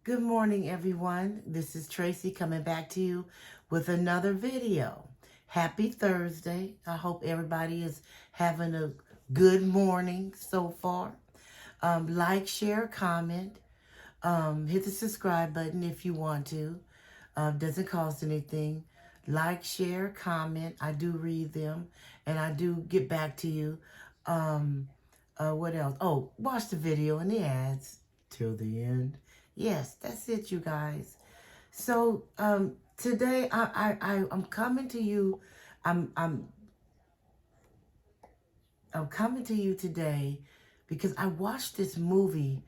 Good morning, everyone. This is Tracy coming back to you with another video. Happy Thursday. I hope everybody is having a good morning so far. Like, share, comment. Hit the subscribe button if you want to. Doesn't cost anything. Like, share, comment. I do read them and I do get back to you. What else? Oh, watch the video and the ads till the end. Yes, that's it, you guys. So today I'm coming to you. I'm coming to you today because I watched this movie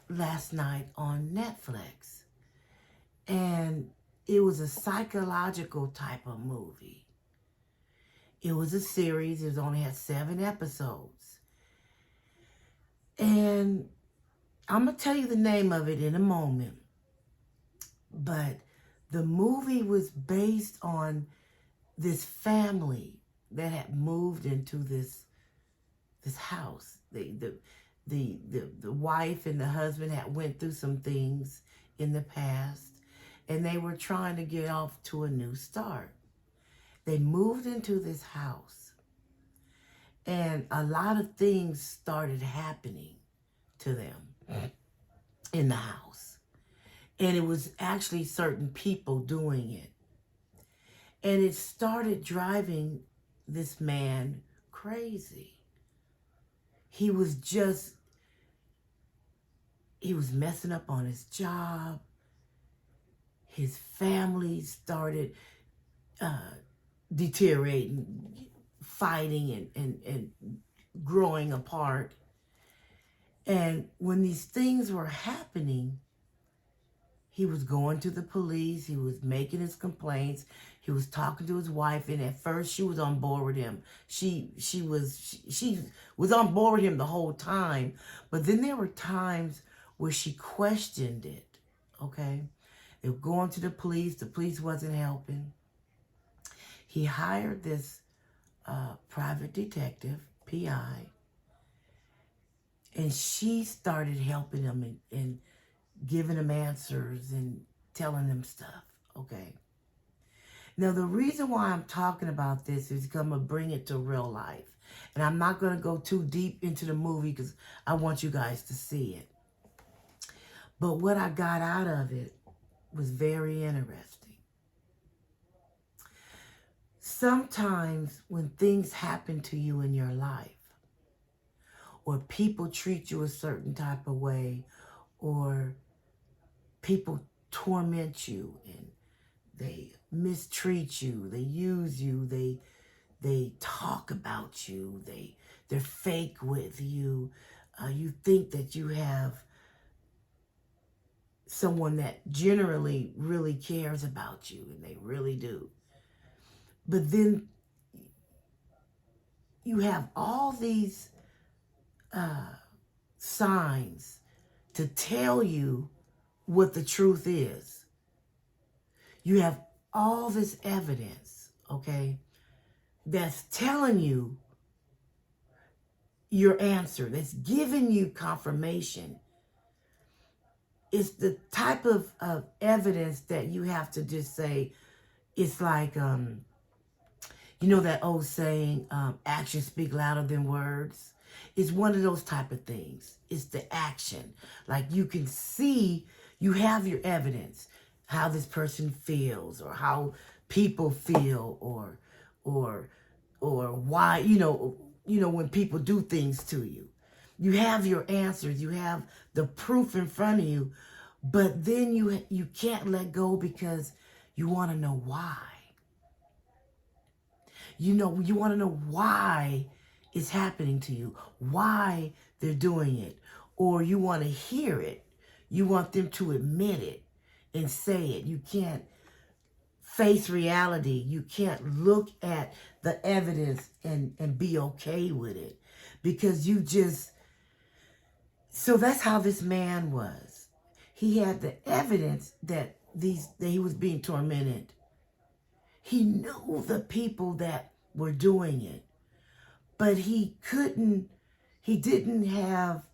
last night on Netflix, and it was a psychological type of movie. It was a series. It only had 7 episodes, and I'm gonna tell you the name of it in a moment. But the movie was based on this family that had moved into this house. The wife and the husband had went through some things in the past, and they were trying to get off to a new start. They moved into this house, and a lot of things started happening to them in the house. And it was actually certain people doing it. And it started driving this man crazy. He was messing up on his job. His family started deteriorating, fighting and growing apart. And when these things were happening, he was going to the police. He was making his complaints. He was talking to his wife, and at first she was on board with him. She was on board with him the whole time, but then there were times where she questioned it. Okay, they were going to the police. The police wasn't helping. He hired this private detective, PI, and she started helping him and giving him answers and telling him stuff, okay? Now, the reason why I'm talking about this is because I'm going to bring it to real life. And I'm not going to go too deep into the movie because I want you guys to see it. But what I got out of it was very interesting. Sometimes when things happen to you in your life, or people treat you a certain type of way, or people torment you and they mistreat you, they use you, they talk about you, they're fake with you. You think that you have someone that generally really cares about you, and they really do. But then you have all these signs to tell you what the truth is. You have all this evidence, okay, that's telling you your answer, that's giving you confirmation. It's the type of evidence that you have to just say, it's like, you know that old saying, actions speak louder than words? It's one of those type of things. It's the action. Like you can see, you have your evidence, how this person feels or how people feel or why, when people do things to you. You have your answers, you have the proof in front of you, but then you can't let go because you want to know why. You want to know why it's happening to you, why they're doing it, or you want to hear it. You want them to admit it and say it. You can't face reality. You can't look at the evidence and be okay with it because so that's how this man was. He had the evidence that he was being tormented. He knew the people that were doing it, but he didn't have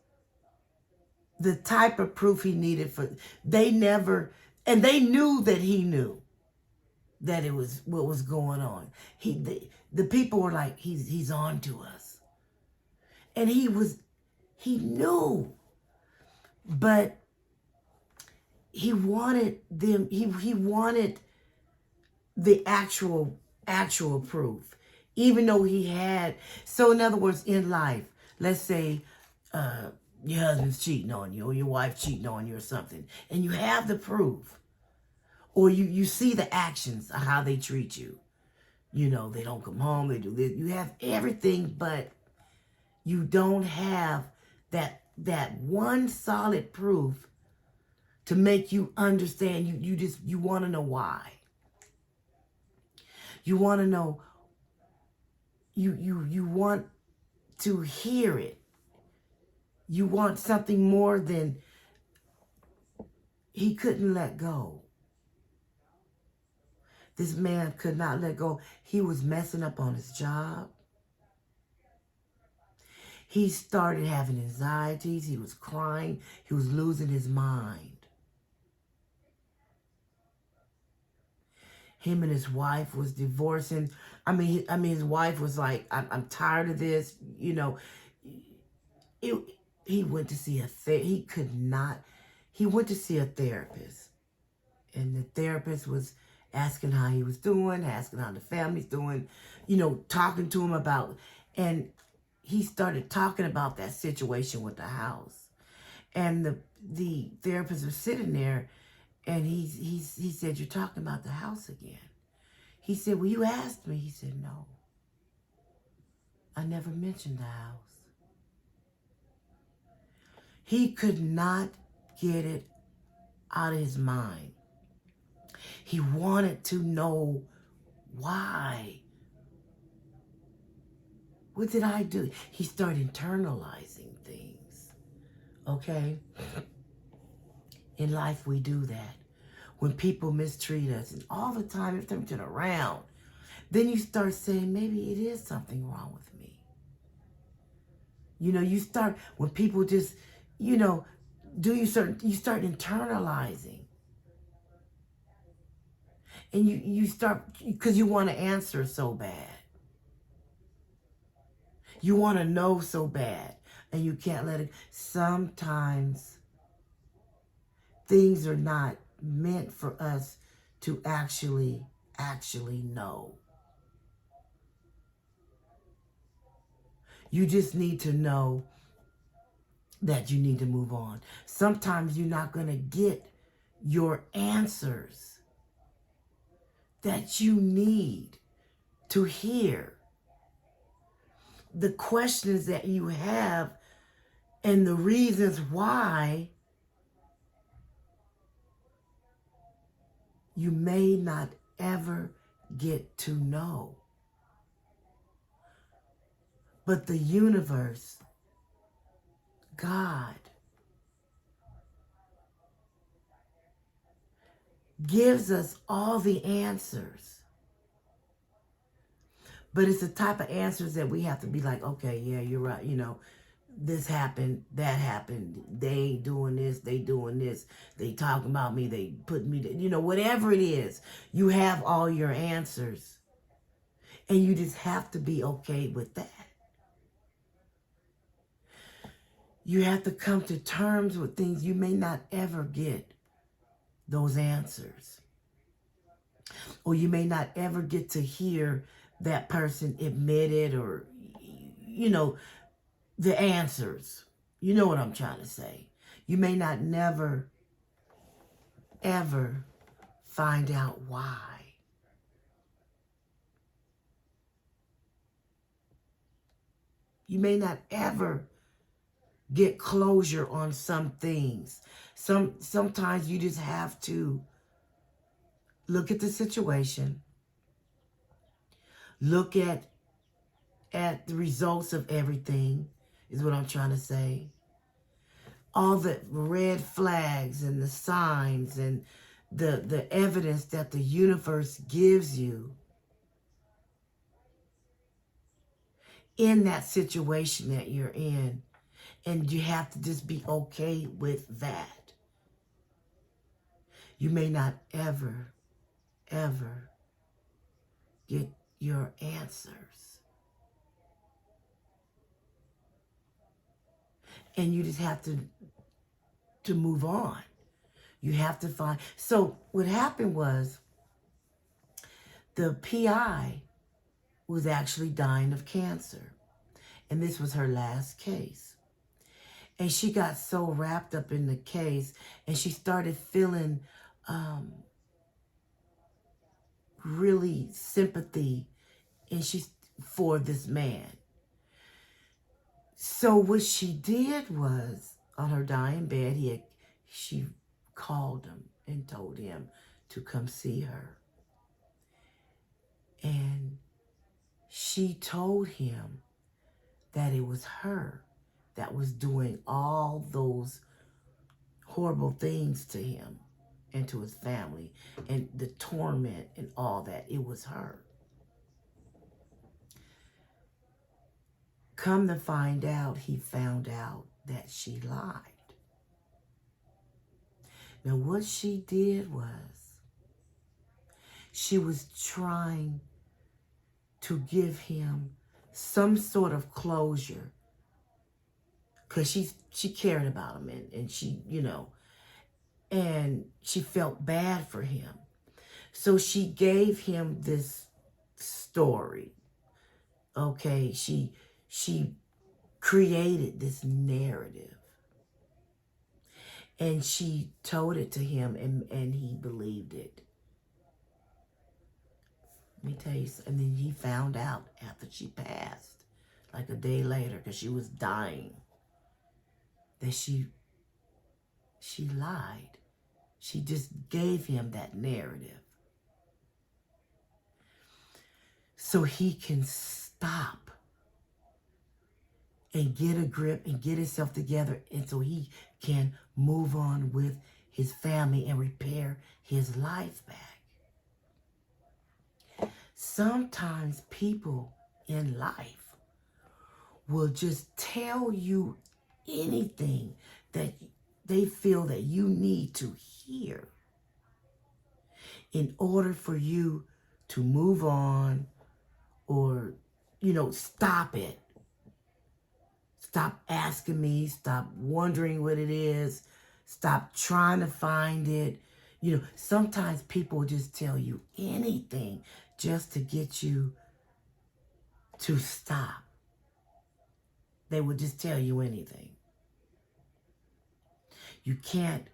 the type of proof he needed for, they never, and they knew that he knew that it was what was going on. The people were like, he's on to us. And he knew, but he wanted them, he wanted the actual proof, even though he had. So in other words, in life, let's say your husband's cheating on you, or your wife cheating on you or something, and you have the proof, or you see the actions of how they treat you. You know, they don't come home, they do this. You have everything, but you don't have that one solid proof to make you understand. You want to know why. You want to know, you want to hear it. You want something more than he couldn't let go. This man could not let go. He was messing up on his job. He started having anxieties. He was crying. He was losing his mind. Him and his wife was divorcing. I mean, his wife was like, I'm tired of this. You know, he went to see he went to see a therapist. And the therapist was asking how he was doing, asking how the family's doing, you know, talking to him about, and he started talking about that situation with the house. And the therapist was sitting there, and he said, "You're talking about the house again." He said, "Well, you asked me." He said, "No, I never mentioned the house." He could not get it out of his mind. He wanted to know why. What did I do? He started internalizing things. Okay? In life, we do that. When people mistreat us, and all the time, if they turn around, then you start saying, maybe it is something wrong with me. You know, you start, when people just, you know, you start internalizing. And you start, because you want to answer so bad. You want to know so bad, and you can't let it. Sometimes things are not meant for us to actually know. You just need to know that you need to move on. Sometimes you're not going to get your answers that you need to hear. The questions that you have and the reasons why you may not ever get to know. But the universe, God, gives us all the answers. But it's the type of answers that we have to be like, okay, yeah, you're right. You know, this happened, that happened. They doing this, they doing this. They talking about me, they put me, you know, whatever it is. You have all your answers. And you just have to be okay with that. You have to come to terms with things. You may not ever get those answers. Or you may not ever get to hear that person admit it, or, you know, the answers. You know what I'm trying to say. You may not never, ever find out why. You may not ever get closure on some things. Sometimes you just have to look at the situation, look at the results of everything, is what I'm trying to say. All the red flags and the signs and the evidence that the universe gives you in that situation that you're in. And you have to just be okay with that. You may not ever, ever get your answers. And you just have to move on. You have to find. So what happened was the PI was actually dying of cancer. And this was her last case. And she got so wrapped up in the case, and she started feeling really sympathy for this man. So what she did was, on her dying bed, she called him and told him to come see her. And she told him that it was her that was doing all those horrible things to him and to his family, and the torment and all that. It was her. Come to find out, he found out that she lied. Now, what she did was, she was trying to give him some sort of closure, because she cared about him, and she, and she felt bad for him. So she gave him this story. Okay, she created this narrative, and she told it to him, and he believed it. Let me tell you, and then he found out after she passed, like a day later, because she was dying, that she lied. She just gave him that narrative so he can stop and get a grip and get himself together, and so he can move on with his family and repair his life back. Sometimes people in life will just tell you anything that they feel that you need to hear in order for you to move on, or, stop it. Stop asking me. Stop wondering what it is. Stop trying to find it. Sometimes people just tell you anything just to get you to stop. They will just tell you anything. You can't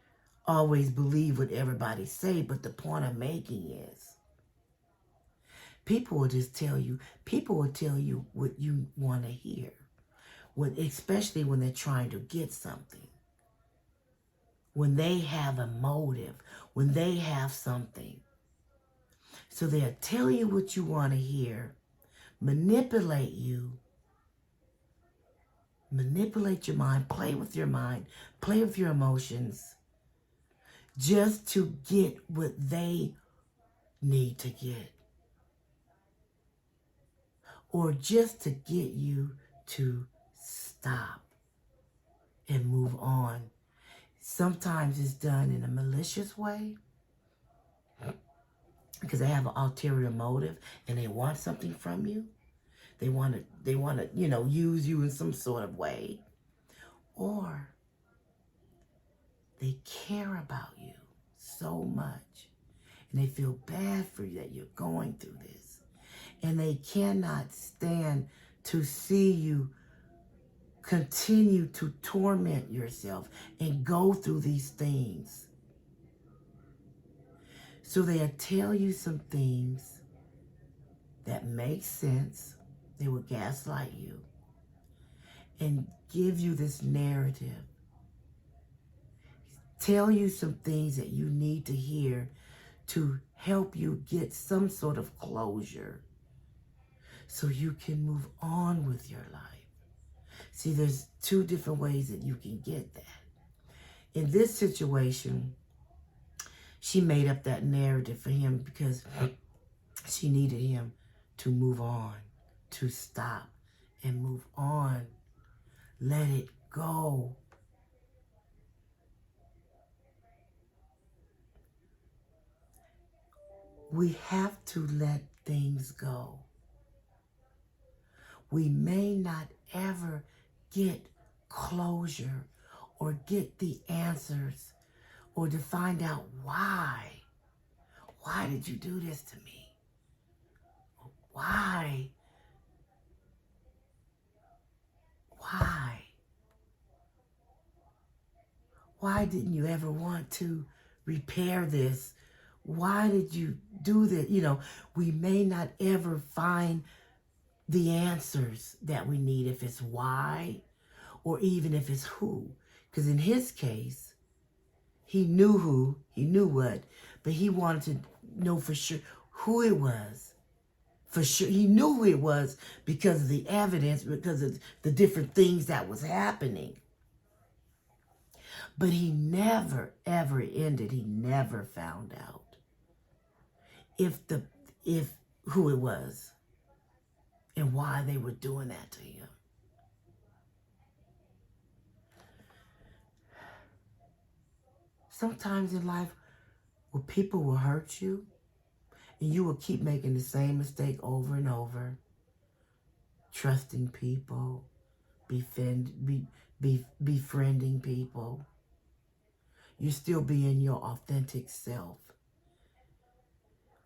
always believe what everybody say, but the point I'm making is, people will tell you what you want to hear, especially when they're trying to get something. When they have a motive, when they have something. So they'll tell you what you want to hear, manipulate you, manipulate your mind, play with your mind, play with your emotions, just to get what they need to get. Or just to get you to stop and move on. Sometimes it's done in a malicious way, because they have an ulterior motive and they want something from you. They want to, use you in some sort of way. Or they care about you so much, and they feel bad for you that you're going through this. And they cannot stand to see you continue to torment yourself and go through these things. So they'll tell you some things that make sense. They will gaslight you and give you this narrative. Tell you some things that you need to hear to help you get some sort of closure so you can move on with your life. See, there's two different ways that you can get that. In this situation, she made up that narrative for him because she needed him to move on, to stop and move on. Let it go. We have to let things go. We may not ever get closure or get the answers or to find out why. Why did you do this to me? Why? Why? Why didn't you ever want to repair this? Why did you do that? You know, we may not ever find the answers that we need if it's why or even if it's who. Because in his case, he knew who, he knew what, but he wanted to know for sure who it was. For sure, he knew who it was because of the evidence, because of the different things that was happening. But he never, ever ended. He never found out if who it was and why they were doing that to him. Sometimes in life, where people will hurt you, and you will keep making the same mistake over and over, trusting people, befriending people. You're still being your authentic self.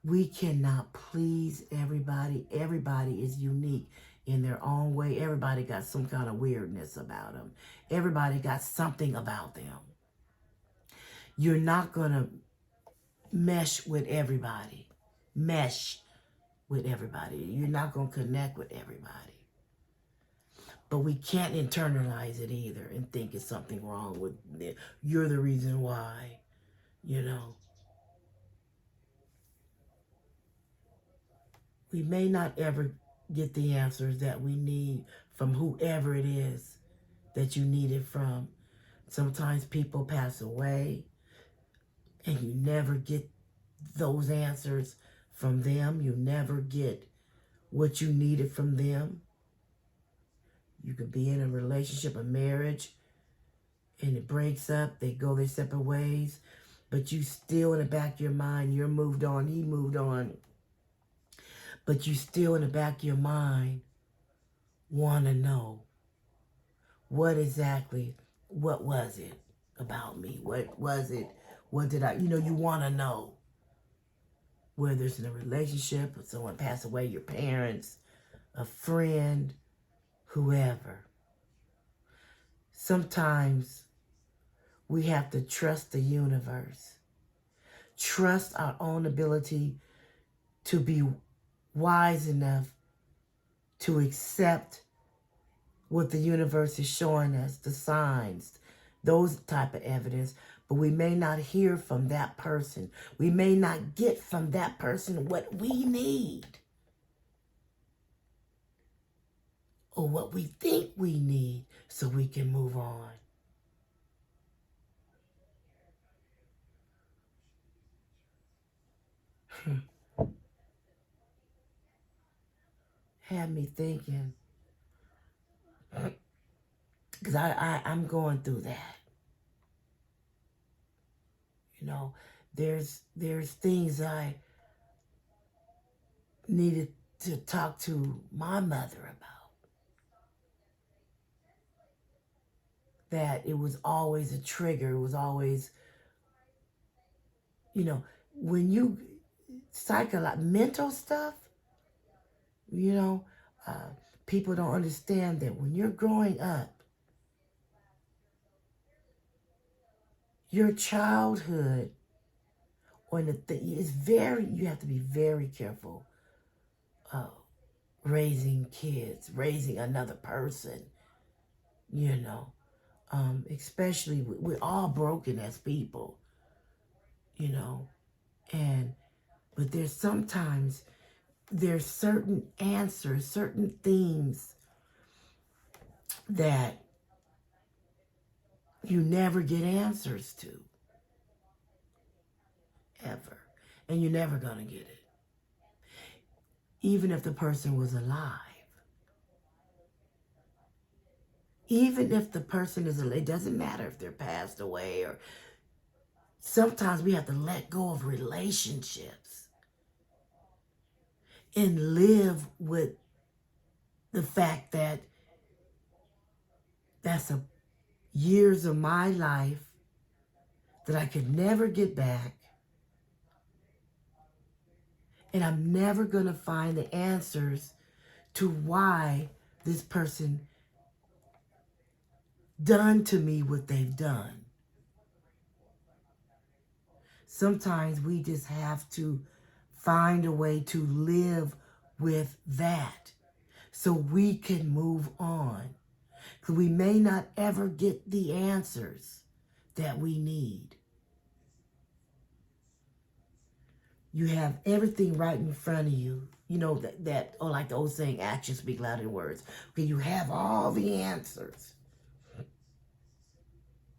We cannot please everybody. Everybody is unique in their own way. Everybody got some kind of weirdness about them. Everybody got something about them. You're not going to mesh with everybody. You're not going to connect with everybody. But we can't internalize it either and think it's something wrong with it. You're the reason why, you know. We may not ever get the answers that we need from whoever it is that you need it from. Sometimes people pass away and you never get those answers from them. You never get what you needed from them. You could be in a relationship, a marriage, and it breaks up. They go their separate ways. But you still in the back of your mind, you're moved on, he moved on. But you still in the back of your mind want to know what was it about me? What was it? What did you want to know. Whether it's in a relationship or someone passed away, your parents, a friend, whoever. Sometimes we have to trust the universe. Trust our own ability to be wise enough to accept what the universe is showing us, the signs, those type of evidence, but we may not hear from that person. We may not get from that person what we need or what we think we need so we can move on. Had me thinking, because I'm going through that. You know, there's things I needed to talk to my mother about. That it was always a trigger. It was always, when you mental stuff, people don't understand that when you're growing up, your childhood you have to be very careful raising kids, raising another person, especially we're all broken as people, but there's certain answers, certain things that you never get answers to, ever. And you're never going to get it. Even if the person was alive. even if the person is, it doesn't matter if they're passed away, or sometimes we have to let go of relationships and live with the fact that that's years of my life that I could never get back. And I'm never going to find the answers to why this person done to me what they've done. Sometimes we just have to find a way to live with that so we can move on. Because we may not ever get the answers that we need. You have everything right in front of you. You know, or like the old saying, actions speak louder than words. Okay, you have all the answers.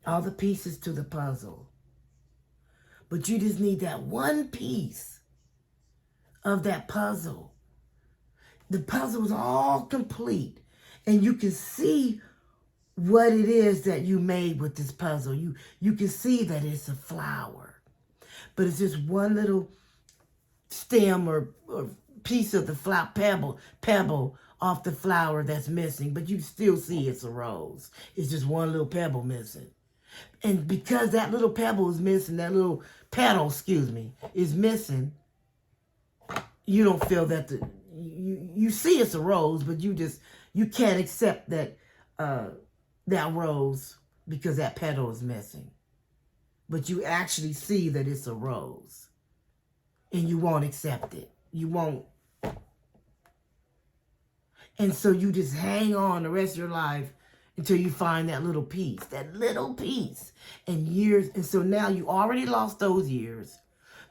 All the pieces to the puzzle. But you just need that one piece of that puzzle. The puzzle is all complete. And you can see what it is that you made with this puzzle. You can see that it's a flower. But it's just one little stem or piece of the flower, pebble off the flower that's missing. But you still see it's a rose. It's just one little pebble missing. And because that little pebble is missing, that little petal, is missing, you don't feel that you see it's a rose, but you can't accept that that rose because that petal is missing. But you actually see that it's a rose. And you won't accept it. You won't. And so you just hang on the rest of your life until you find that little piece. And years. And so now you already lost those years.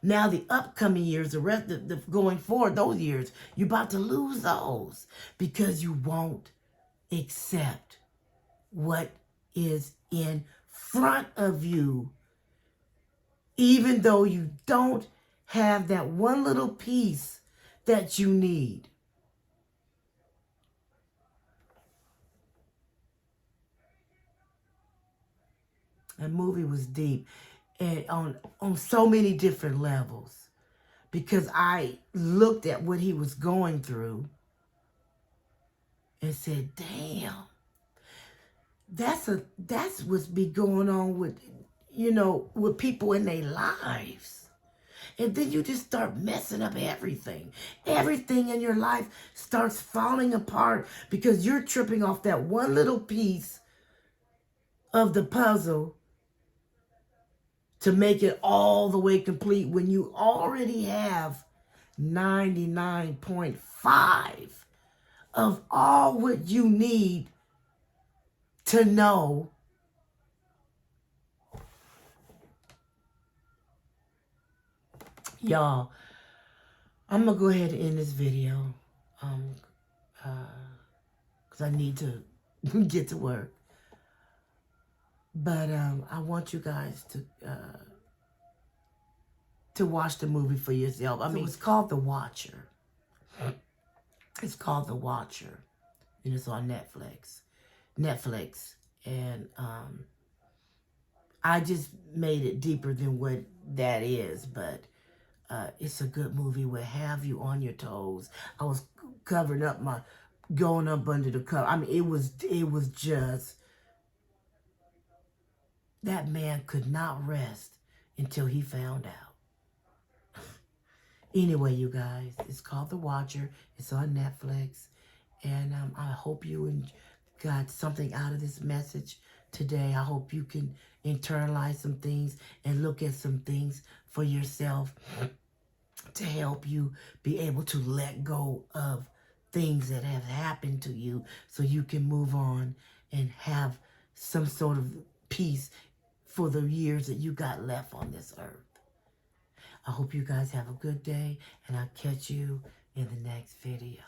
Now the upcoming years, the rest of the going forward, those years, you're about to lose those because you won't accept what is in front of you, even though you don't have that one little piece that you need. That movie was deep and on so many different levels, because I looked at what he was going through and said, damn, that's what's be going on with, with people in their lives. And then you just start messing up everything. Everything in your life starts falling apart because you're tripping off that one little piece of the puzzle to make it all the way complete when you already have 99.5 of all what you need to know. Y'all, I'm going to go ahead and end this video because I need to get to work. But I want you guys to watch the movie for yourself. I mean, it's called The Watcher. It's called The Watcher. And it's on Netflix. And I just made it deeper than what that is, but it's a good movie. Will have you on your toes. I was covering up going up under the cover. I mean, it was just, that man could not rest until he found out. Anyway, you guys, it's called The Watcher. It's on Netflix. And I hope you got something out of this message today. I hope you can internalize some things and look at some things for yourself to help you be able to let go of things that have happened to you so you can move on and have some sort of peace for the years that you got left on this earth. I hope you guys have a good day, and I'll catch you in the next video.